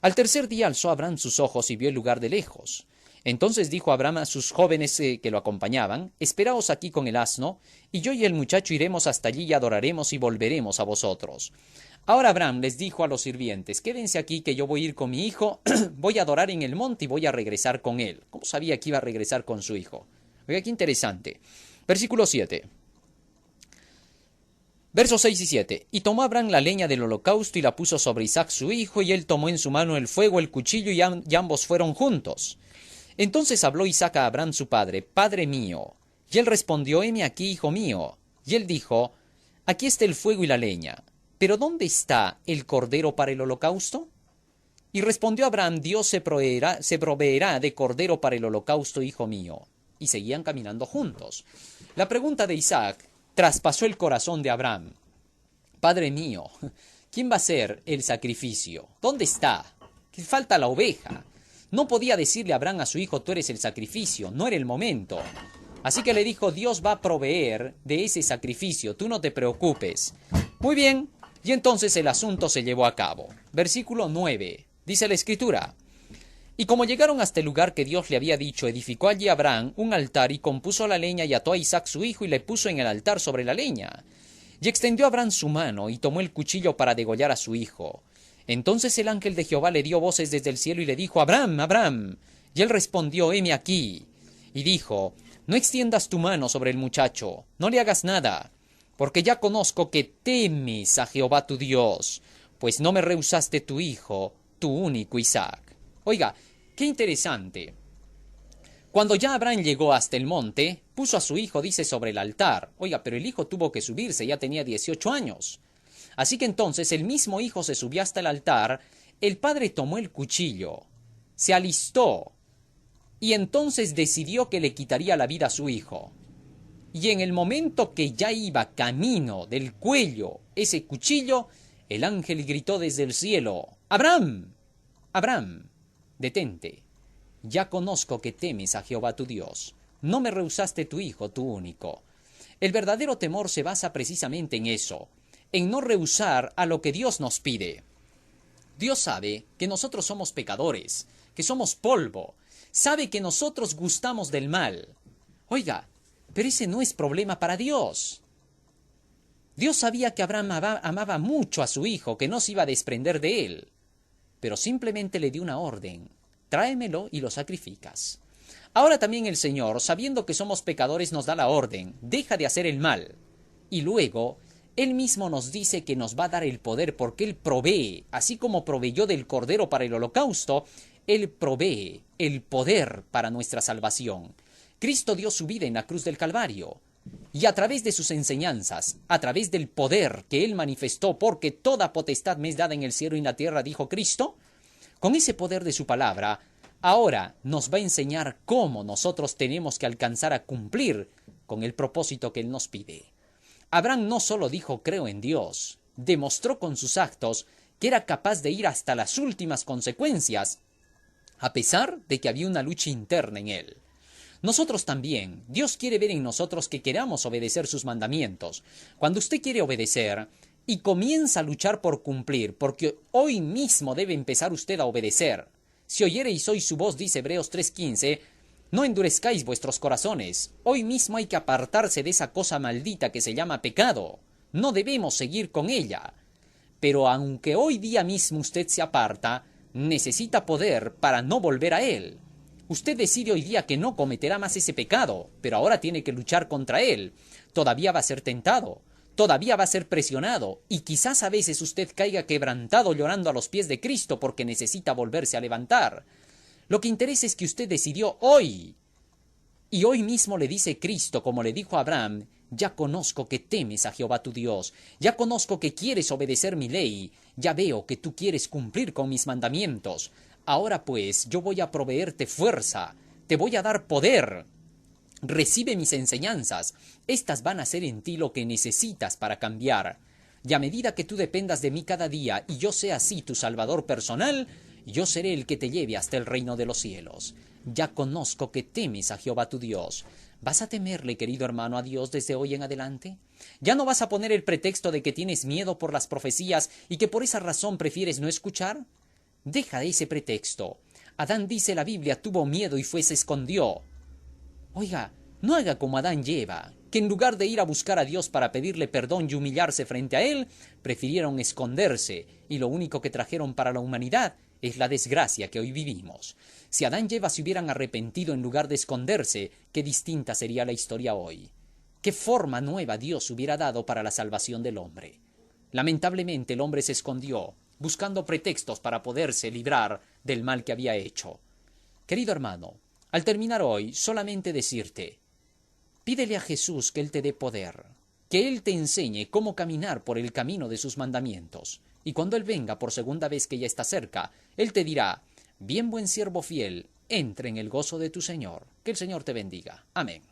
Al tercer día alzó Abraham sus ojos y vio el lugar de lejos. Entonces dijo Abraham a sus jóvenes que lo acompañaban, esperaos aquí con el asno, y yo y el muchacho iremos hasta allí y adoraremos y volveremos a vosotros. Ahora Abraham les dijo a los sirvientes, quédense aquí que yo voy a ir con mi hijo, voy a adorar en el monte y voy a regresar con él. ¿Cómo sabía que iba a regresar con su hijo? Oiga, qué interesante. Versículo 7. Versos 6 y 7. Y tomó Abraham la leña del holocausto y la puso sobre Isaac su hijo, y él tomó en su mano el fuego, el cuchillo, y ambos fueron juntos. Entonces habló Isaac a Abraham su padre, Padre mío. Y él respondió, heme aquí, hijo mío. Y él dijo, aquí está el fuego y la leña, pero ¿dónde está el cordero para el holocausto? Y respondió Abraham, Dios se proveerá de cordero para el holocausto, hijo mío. Y seguían caminando juntos. La pregunta de Isaac traspasó el corazón de Abraham. Padre mío, ¿quién va a hacer el sacrificio? ¿Dónde está? ¿Qué falta la oveja? No podía decirle a Abraham a su hijo, tú eres el sacrificio, no era el momento. Así que le dijo, Dios va a proveer de ese sacrificio, tú no te preocupes. Muy bien, Y entonces el asunto se llevó a cabo. Versículo 9. Dice la Escritura: y como llegaron hasta el lugar que Dios le había dicho, edificó allí Abraham un altar y compuso la leña y ató a Isaac su hijo y le puso en el altar sobre la leña. Y extendió Abraham su mano y tomó el cuchillo para degollar a su hijo. Entonces el ángel de Jehová le dio voces desde el cielo y le dijo: Abraham, Abraham. Y él respondió: heme aquí. Y dijo: no extiendas tu mano sobre el muchacho, no le hagas nada, porque ya conozco que temes a Jehová tu Dios, pues no me rehusaste tu hijo, tu único Isaac. Oiga, qué interesante. Cuando ya Abraham llegó hasta el monte, puso a su hijo, dice, sobre el altar. Oiga, pero el hijo tuvo que subirse, ya tenía 18 años. Así que entonces el mismo hijo se subió hasta el altar, el padre tomó el cuchillo, se alistó, y entonces decidió que le quitaría la vida a su hijo. Y en el momento que ya iba camino del cuello ese cuchillo, el ángel gritó desde el cielo: Abraham, Abraham, detente. Ya conozco que temes a Jehová tu Dios. No me rehusaste tu hijo, tu único. El verdadero temor se basa precisamente en eso, en no rehusar a lo que Dios nos pide. Dios sabe que nosotros somos pecadores, que somos polvo, sabe que nosotros gustamos del mal. Oiga, pero ese no es problema para Dios. Dios sabía que Abraham amaba mucho a su hijo, que no se iba a desprender de él, pero simplemente le dio una orden: tráemelo y lo sacrificas. Ahora también el Señor, sabiendo que somos pecadores, nos da la orden: deja de hacer el mal. Y luego, Él mismo nos dice que nos va a dar el poder porque Él provee, así como proveyó del cordero para el holocausto, Él provee el poder para nuestra salvación. Cristo dio su vida en la cruz del Calvario. Y a través de sus enseñanzas, a través del poder que Él manifestó, porque toda potestad me es dada en el cielo y en la tierra, dijo Cristo, con ese poder de su palabra, ahora nos va a enseñar cómo nosotros tenemos que alcanzar a cumplir con el propósito que Él nos pide. Abraham no solo dijo creo en Dios, demostró con sus actos que era capaz de ir hasta las últimas consecuencias, a pesar de que había una lucha interna en él. Nosotros también, Dios quiere ver en nosotros que queramos obedecer sus mandamientos. Cuando usted quiere obedecer y comienza a luchar por cumplir, porque hoy mismo debe empezar usted a obedecer. Si oyereis hoy su voz, dice Hebreos 3:15, no endurezcáis vuestros corazones. Hoy mismo hay que apartarse de esa cosa maldita que se llama pecado. No debemos seguir con ella. Pero aunque hoy día mismo usted se aparta, necesita poder para no volver a él. Usted decide hoy día que no cometerá más ese pecado, pero ahora tiene que luchar contra él. Todavía va a ser tentado, todavía va a ser presionado, y quizás a veces usted caiga quebrantado llorando a los pies de Cristo porque necesita volverse a levantar. Lo que interesa es que usted decidió hoy. Y hoy mismo le dice Cristo, como le dijo a Abraham: ya conozco que temes a Jehová tu Dios, ya conozco que quieres obedecer mi ley, ya veo que tú quieres cumplir con mis mandamientos. Ahora pues, yo voy a proveerte fuerza, te voy a dar poder. Recibe mis enseñanzas, estas van a ser en ti lo que necesitas para cambiar. Y a medida que tú dependas de mí cada día y yo sea así tu salvador personal, yo seré el que te lleve hasta el reino de los cielos. Ya conozco que temes a Jehová tu Dios. ¿Vas a temerle, querido hermano, a Dios desde hoy en adelante? ¿Ya no vas a poner el pretexto de que tienes miedo por las profecías y que por esa razón prefieres no escuchar? Deja ese pretexto. Adán, dice la Biblia, tuvo miedo y se escondió. Oiga, no haga como Adán y Eva, que en lugar de ir a buscar a Dios para pedirle perdón y humillarse frente a Él, prefirieron esconderse, y lo único que trajeron para la humanidad es la desgracia que hoy vivimos. Si Adán y Eva se hubieran arrepentido en lugar de esconderse, qué distinta sería la historia hoy. ¿Qué forma nueva Dios hubiera dado para la salvación del hombre? Lamentablemente el hombre se escondió, buscando pretextos para poderse librar del mal que había hecho. Querido hermano, al terminar hoy, solamente decirte, pídele a Jesús que Él te dé poder, que Él te enseñe cómo caminar por el camino de sus mandamientos, y cuando Él venga por segunda vez que ya está cerca, Él te dirá: bien buen siervo fiel, entra en el gozo de tu Señor. Que el Señor te bendiga. Amén.